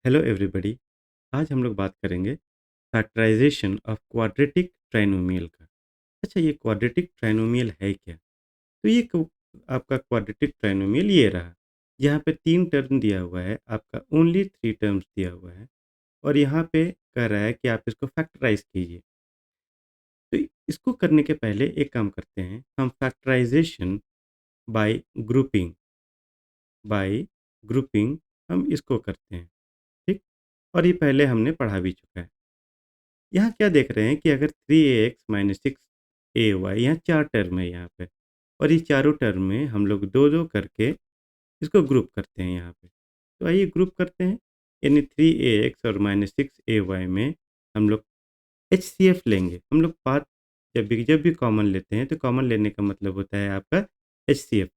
Hello everybody. आज हम लोग बात करेंगे फैक्टराइजेशन ऑफ क्वाड्रेटिक ट्राइनोमियल का। अच्छा, ये क्वाड्रेटिक ट्राइनोमियल है क्या? तो ये आपका क्वाड्रेटिक ट्राइनोमियल ये रहा। यहाँ पे 3 टर्म दिया हुआ है, आपका ओनली 3 टर्म्स दिया हुआ है और यहाँ पे कह रहा है कि आप इसको फैक्टराइज़ कीजिए। तो इसको करने के पहले एक काम करते हैं, हम factorisation by grouping by grouping हम इसको करते हैं, ठीक? और ये पहले हमने पढ़ा भी चुका है। यहाँ क्या देख रहे हैं कि अगर 3ax माइनस 6ay, यहाँ 4 टर्म है यहाँ पे और ये चारों टर्म में हम लोग 2-2 करके इसको ग्रुप करते हैं यहाँ पे। तो आइए ग्रुप करते हैं, यानी 3ax और माइनस 6ay में हम लोग एचसीएफ लेंगे। हम लोग बात जब भी कॉमन लेते हैं तो कॉमन लेने का मतलब होता है आपका एचसीएफ।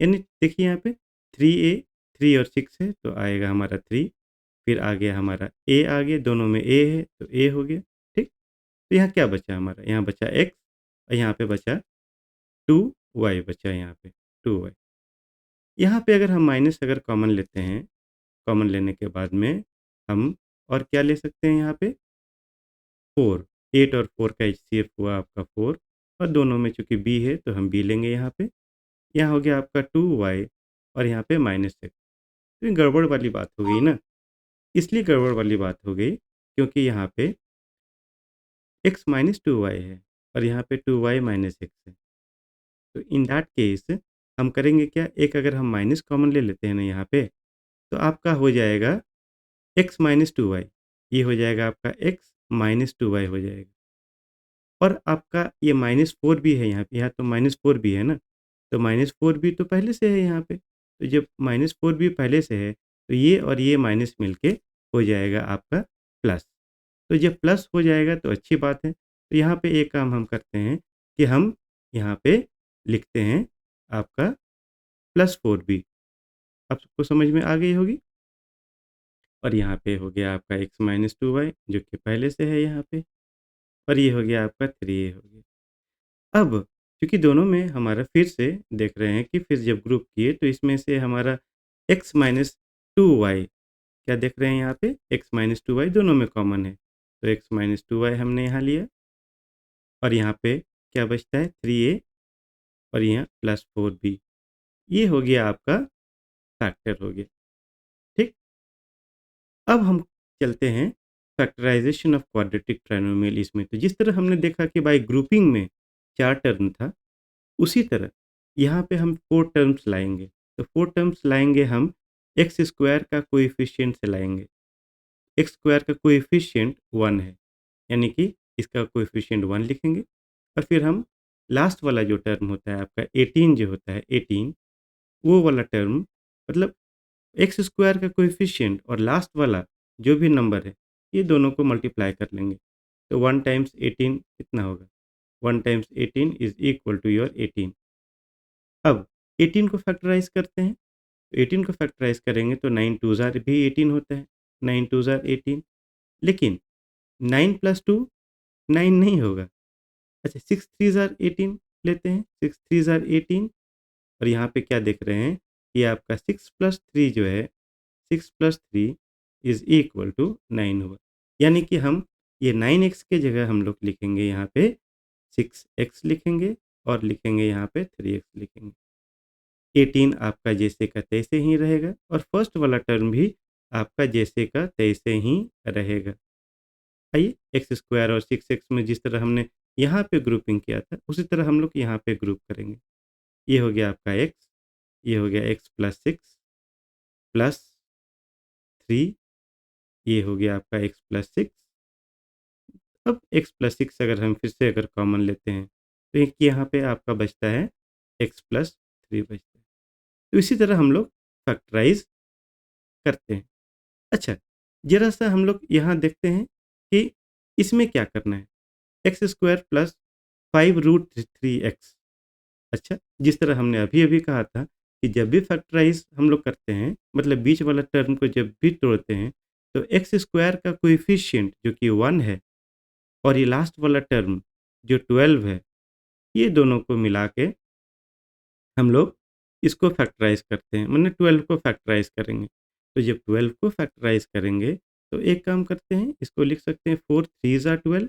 यानी देखिए यहाँ पे 3 और 6 है तो आएगा हमारा 3, फिर आ गया हमारा ए, आ गया दोनों में ए है तो ए हो गया, ठीक। तो यहाँ क्या बचा हमारा, यहाँ बचा एक्स और यहाँ पे बचा 2y बचा यहाँ पे 2y। यहाँ पे अगर हम माइनस अगर कॉमन लेते हैं, कॉमन लेने के बाद में हम और क्या ले सकते हैं यहाँ पे 4, 8 और 4 का एचसीएफ हुआ आपका 4 और दोनों में चूँकि बी है तो हम बी लेंगे यहाँ पे। यहाँ हो गया आपका 2y और यहाँ पे माइनस एक्स। तो ये गड़बड़ वाली बात हो गई ना, इसलिए गड़बड़ वाली बात हो गई क्योंकि यहाँ पे x माइनस 2y है और यहाँ पे 2y माइनस एक्स है। तो इन दैट केस हम करेंगे क्या, एक अगर हम माइनस कॉमन ले लेते हैं ना यहाँ पे, तो आपका हो जाएगा x माइनस 2y, ये हो जाएगा आपका x माइनस 2y हो जाएगा। और आपका ये -4 भी है यहाँ पे, यहाँ तो -4 भी है ना, तो -4 भी तो पहले से है यहाँ पे। तो जब -4 भी पहले से है, तो ये और ये माइनस मिलके हो जाएगा आपका प्लस। तो जब प्लस हो जाएगा तो अच्छी बात है। तो यहाँ पे एक काम हम करते हैं कि हम यहाँ पे लिखते हैं आपका +4 भी। अब सबको समझ में आ गई होगी? और यहाँ पे हो गया आपका x माइनस 2y जो कि पहले से है यहाँ पे और ये हो गया आपका 3a हो गया। अब चूँकि दोनों में हमारा फिर से देख रहे हैं कि फिर जब ग्रुप किए तो इसमें से हमारा x माइनस 2y क्या देख रहे हैं यहाँ पे x माइनस 2y दोनों में कॉमन है। तो x माइनस 2y हमने यहाँ लिया और यहाँ पे क्या बचता है 3a और यहाँ +4b। ये हो गया आपका फैक्टर हो गया, ठीक। अब हम चलते हैं फैक्टराइजेशन ऑफ क्वाड्रेटिक ट्राइनोमियल इसमें। तो जिस तरह हमने देखा कि बाय ग्रुपिंग में 4 टर्म था, उसी तरह यहाँ पे हम 4 टर्म्स लाएँगे। तो 4 टर्म्स लाएँगे हम एक्स स्क्वायर का कोएफ़िशिएंट से लाएँगे। एक्स स्क्वायर का कोएफ़िशिएंट 1 है, यानी कि इसका कोएफ़िशिएंट 1 लिखेंगे और फिर हम लास्ट वाला जो टर्म होता है आपका 18 जो होता है 18, वो वाला टर्म मतलब एक्स स्क्वायर का कोएफ़िशिएंट और लास्ट वाला जो भी नंबर है, ये दोनों को मल्टीप्लाई कर लेंगे। तो 1 टाइम्स 18 कितना होगा? 1 times 18 is equal to your 18। अब 18 को फैक्टराइज़ करते हैं, तो 18 को फैक्टराइज़ करेंगे तो 9 टू ज़ार भी 18 होता है, 9 टू ज़ार 18, लेकिन 9 प्लस 2 9 नहीं होगा। अच्छा 6 थ्री ज़ार 18 लेते हैं, 6 थ्री ज़ार 18 और यहाँ पे क्या देख रहे हैं कि आपका 6 प्लस 3 जो है, 6 प्लस 3 इज़ इक्वल टू 9 हुआ। यानी कि हम ये 9x के जगह हम लोग लिखेंगे यहाँ पे 6x लिखेंगे और लिखेंगे यहाँ पे 3x लिखेंगे। 18 आपका जैसे का तैसे ही रहेगा और फर्स्ट वाला टर्म भी आपका जैसे का तैसे ही रहेगा। आइए एक्स स्क्वायर और 6x में जिस तरह हमने यहाँ पे ग्रुपिंग किया था, उसी तरह हम लोग यहाँ पे ग्रुप करेंगे। ये हो गया आपका x, ये हो गया x प्लस 6 प्लस 3, ये हो गया आपका x प्लस 6। अब x प्लस 6 अगर हम फिर से अगर कॉमन लेते हैं, तो एक यहाँ पे आपका बचता है x प्लस 3 बचता है। तो इसी तरह हम लोग फैक्टराइज़ करते हैं। अच्छा, ज़रा-सा हम लोग यहाँ देखते हैं कि इसमें क्या करना है। X square plus 5 root 3x। अच्छा, जिस तरह हमने अभी-अभी कहा था कि जब भी फैक्टराइज़ हम लोग करते हैं, मतलब बीच वाला टर्म को जब भी तोड़ते हैं, तो एक्स स्क्वायर का कोएफ़िशिएंट जो कि 1 है और ये लास्ट वाला टर्म जो 12 है, ये दोनों को मिला के हम लोग इसको फैक्टराइज़ करते हैं, माने 12 को फैक्टराइज़ करेंगे। तो जब 12 को फैक्टराइज़ करेंगे, तो एक काम करते हैं, इसको लिख सकते हैं 4 3 ज़ा 12।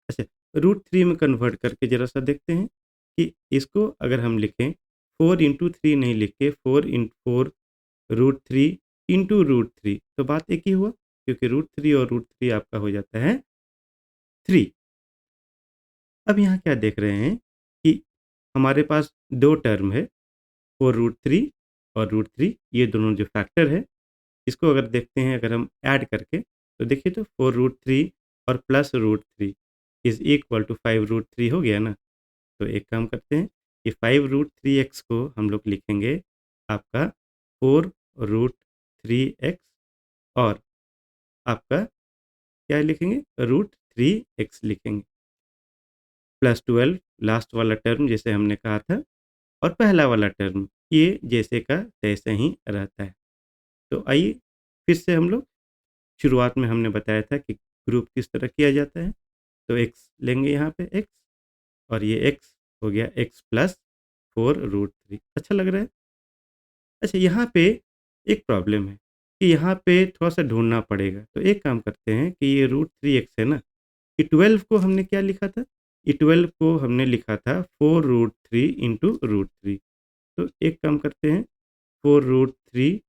अच्छा, रूट 3 में कन्वर्ट करके ज़रा-सा देखते हैं कि इसको अगर हम लिखें 4 इंटू 3 नहीं लिख के 4 4 रूट 3 इंटू रूट 3, तो बात एक ही हुआ, क्योंकि रूट 3 और रूट 3 आपका हो जाता है 3। अब यहाँ क्या देख रहे हैं कि हमारे पास 2 टर्म है, 4 रूट 3 और रूट 3, ये दोनों जो फैक्टर है, इसको अगर देखते हैं, अगर हम ऐड करके, तो देखिए तो 4 रूट 3 और plus root 3 is equal to 5 root 3 हो गया ना? तो एक काम करते हैं कि 5 रूट 3 एक्स को हम लोग लिखेंगे आपका 4 रूट 3 एक्स, और आपका क्या लिखेंगे? रूट 3 एक्स लिखेंगे, प्लस 12 लास्ट वाला टर्म जैसे हमने कहा था, और पहला वाला टर्म ये जैसे का तैसे ही रहता है। तो आइए फिर से हम लोग, शुरुआत में हमने बताया था कि ग्रुप किस तरह किया जाता है। तो एक्स लेंगे यहाँ पे एक्स, और ये एक्स हो गया एक्स प्लस 4 रूट 3। अच्छा लग रहा है? अच्छा, यहाँ पे एक प्रॉब्लम है कि यहाँ पे थोड़ा-सा ढूँढना पड़ेगा। तो एक काम करते हैं कि ये रूट 3 एक्स है ना, ये 12 को हमने क्या लिखा था? ये 12 को हमने लिखा था 4 रूट 3 इंटू रूट 3। तो एक काम करते हैं, 4 रूट 3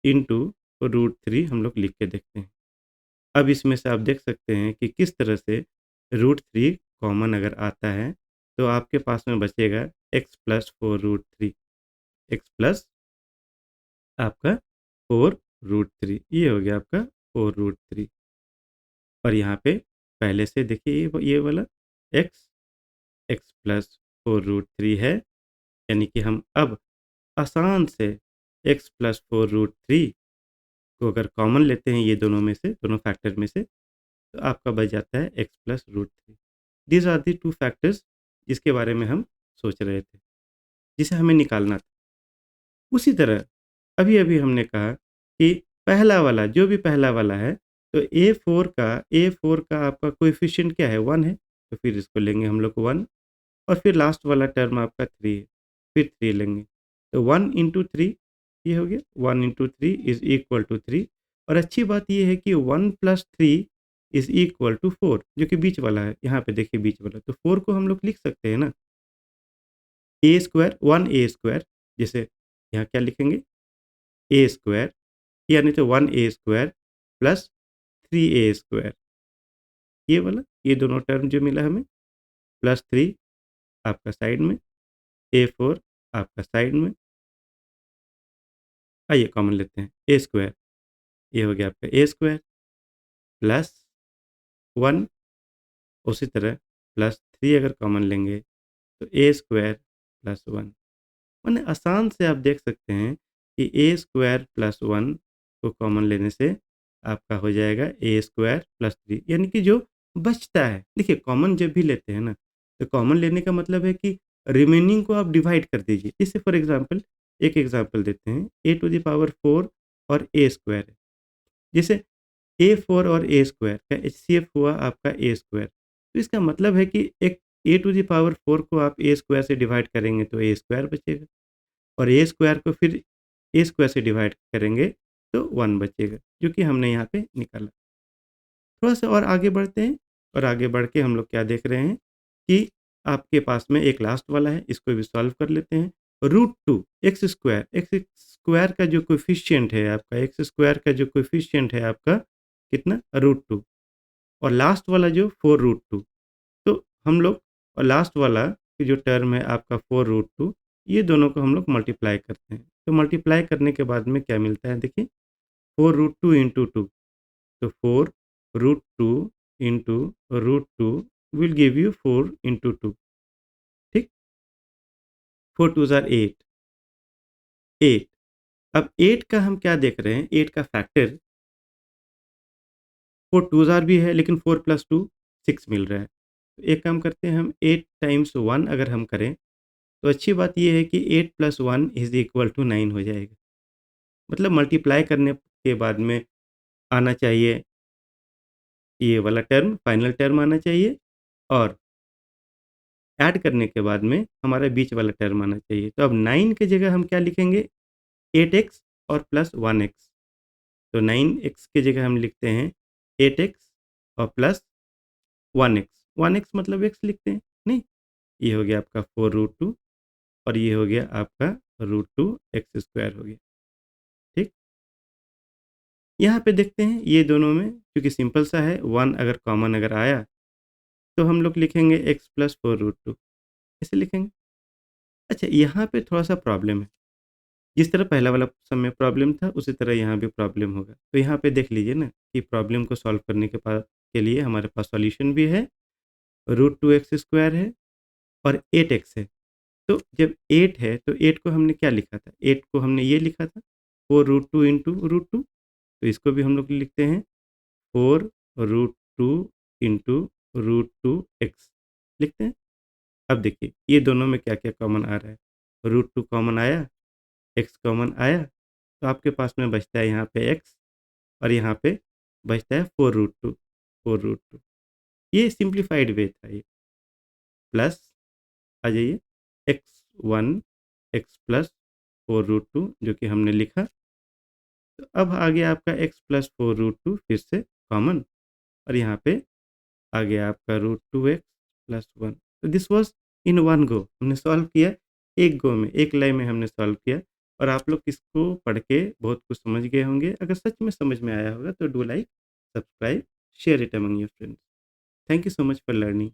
इंटू रूट 3 हम लोग लिख के देखते हैं। अब इसमें से आप देख सकते हैं कि किस तरह से रूट 3 कॉमन अगर आता है, तो आपके पास में बचेगा X plus 4 root 3, X plus आपका 4 रूट 3, ये हो गया आपका 4 रूट 3। और यहाँ पे पहले से देखिए ये वाला एक्स, एक्स प्लस 4 रूट 3 है, यानी कि हम अब आसान से एक्स प्लस 4 रूट 3 को अगर कॉमन लेते हैं ये दोनों में से, दोनों फैक्टर में से, तो आपका बच जाता है X plus root 3। These are the 2 factors जिसके बारे में हम सोच रहे थे, जिसे हमें निकालना था। उसी तरह अभी-अभी हमने कहा कि पहला वाला, जो भी पहला वाला है, तो ए4 का आपका कोएफ़िशिएंट क्या है? 1 है, तो फिर इसको लेंगे हम लोग 1, और फिर लास्ट वाला टर्म आपका 3 है, फिर 3 लेंगे। तो 1 इंटू 3 ये हो गया, 1 इंटू 3 इज़ इक्वल टू 3। और अच्छी बात ये है कि 1 प्लस 3 इज़ इक्वल टू 4, जो कि बीच वाला है। यहाँ पे देखिए बीच वाला, तो 4 को हम लोग लिख सकते हैं ना, ए स्क्वायर 1 ए स्क्वायर, जैसे यहाँ क्या लिखेंगे? ए स्क्वायर, यानी तो 1 ए स्क्वायर प्लस 3 ए स्क्वायर, ये वाला, ये दोनों टर्म जो मिला हमें, प्लस 3 आपका साइड में, ए4 आपका साइड में। आइए कॉमन लेते हैं, ए स्क्वायर, ये हो गया आपका ए स्क्वायर प्लस 1, उसी तरह प्लस 3 अगर कॉमन लेंगे, तो ए स्क्वायर प्लस 1। माने आसान से आप देख सकते हैं कि ए स्क्वायर प्लस 1 को कॉमन लेने से आपका हो जाएगा ए स्क्वायर प्लस 3, यानी कि जो बचता है, देखिए कॉमन जब भी लेते हैं ना, तो कॉमन लेने का मतलब है कि रिमेनिंग को आप डिवाइड कर दीजिए। जैसे फॉर एग्ज़ाम्पल, एक एग्ज़ाम्पल देते हैं, ए टू द पावर 4 और ए स्क्वायर है। जैसे ए4 और ए स्क्वायर का एचसीएफ हुआ आपका ए स्क्वायर। तो इसका मतलब है कि एक ए टू द पावर 4 को आप ए स्क्वायर से डिवाइड करेंगे तो ए स्क्वायर बचेगा, और ए स्क्वायर को फिर ए स्क्वायर से डिवाइड करेंगे तो 1 बचेगा, जो कि हमने यहाँ पे निकाला। थोड़ा-सा और आगे बढ़ते हैं, और आगे बढ़ के हम लोग क्या देख रहे हैं कि आपके पास में एक लास्ट वाला है, इसको भी सॉल्व कर लेते हैं। रूट 2 एक्स स्क्वायर का जो कोएफ़िशिएंट है आपका, एक्स स्क्वायर का जो कोएफ़िशिएंट है आपका कितना? रूट 2, और लास्ट वाला जो 4 रूट 2। तो हम लोग, और लास्ट वाला कि जो टर्म है आपका 4 रूट 2, ये दोनों को हम लोग मल्टीप्लाई करते हैं। तो मल्टीप्लाई करने के बाद में क्या मिलता है देखिए, 4 रूट 2 इंटू 2, तो 4 root 2 into root 2 will give you 4 into 2, ठीक? 4 2s आर 8, 8। अब 8 का हम क्या देख रहे हैं, 8 का फैक्टर 4 2s आर भी है, लेकिन 4 प्लस 2 6 मिल रहा है। तो एक काम करते हैं, हम 8 टाइम्स 1 अगर हम करें, तो अच्छी बात ये है कि 8 प्लस 1 इज़ इक्वल टू 9 हो जाएगा। मतलब मल्टीप्लाई करने के बाद में आना चाहिए ये वाला टर्म, फाइनल टर्म आना चाहिए, और ऐड करने के बाद में हमारा बीच वाला टर्म आना चाहिए। तो अब 9 की जगह हम क्या लिखेंगे? 8x और प्लस 1x, तो 9x की जगह हम लिखते हैं 8x और प्लस 1x। 1x मतलब x लिखते हैं, नहीं? ये हो गया आपका 4√2 और ये हो गया आपका √2 एक्स स्क्वायर हो गया, ठीक? यहाँ पे देखते हैं ये दोनों में क्योंकि सिंपल सा है, 1 अगर कॉमन अगर आया तो हम लोग लिखेंगे x प्लस 4√2 ऐसे लिखेंगे। अच्छा, यहाँ पे थोड़ा-सा प्रॉब्लम है। जिस तरह पहला वाला सम में प्रॉब्लम था, उसी तरह यहाँ भी प्रॉब्लम होगा। तो यहाँ पे देख लीजिए ना कि प्रॉब्लम को सॉल्व करने के लिए हमारे पास सॉल्यूशन भी है, √2 एक्स स्क्वायर है और 8x है। तो जब 8 है, तो 8 को हमने क्या लिखा था? 8 को हमने ये लिखा था 4√2 इंटू √2, तो इसको भी हम लोग लिखते हैं 4√2 इंटू √2x लिखते हैं। अब देखिए, ये दोनों में क्या-क्या कॉमन आ रहा है? √2 कॉमन आया, x कॉमन आया, तो आपके पास में बचता है यहाँ पे x और यहाँ पे बचता है 4√2। ये सिंप्लीफाइड वे था ये। प्लस आ जाइए x1 x प्लस 4√2 जो कि हमने लिखा। तो अब आ गया आपका x प्लस 4√2 फिर से कॉमन और यहाँ पे आ गया आपका √2x प्लस 1। तो this was in one go, हमने सॉल्व किया एक गो में, एक लाइन में हमने सॉल्व किया और आप लोग इसको पढ़ के बहुत कुछ समझ गए होंगे। अगर सच में समझ में आया होगा तो do like, subscribe, share it among your friends. Thank you so much for learning.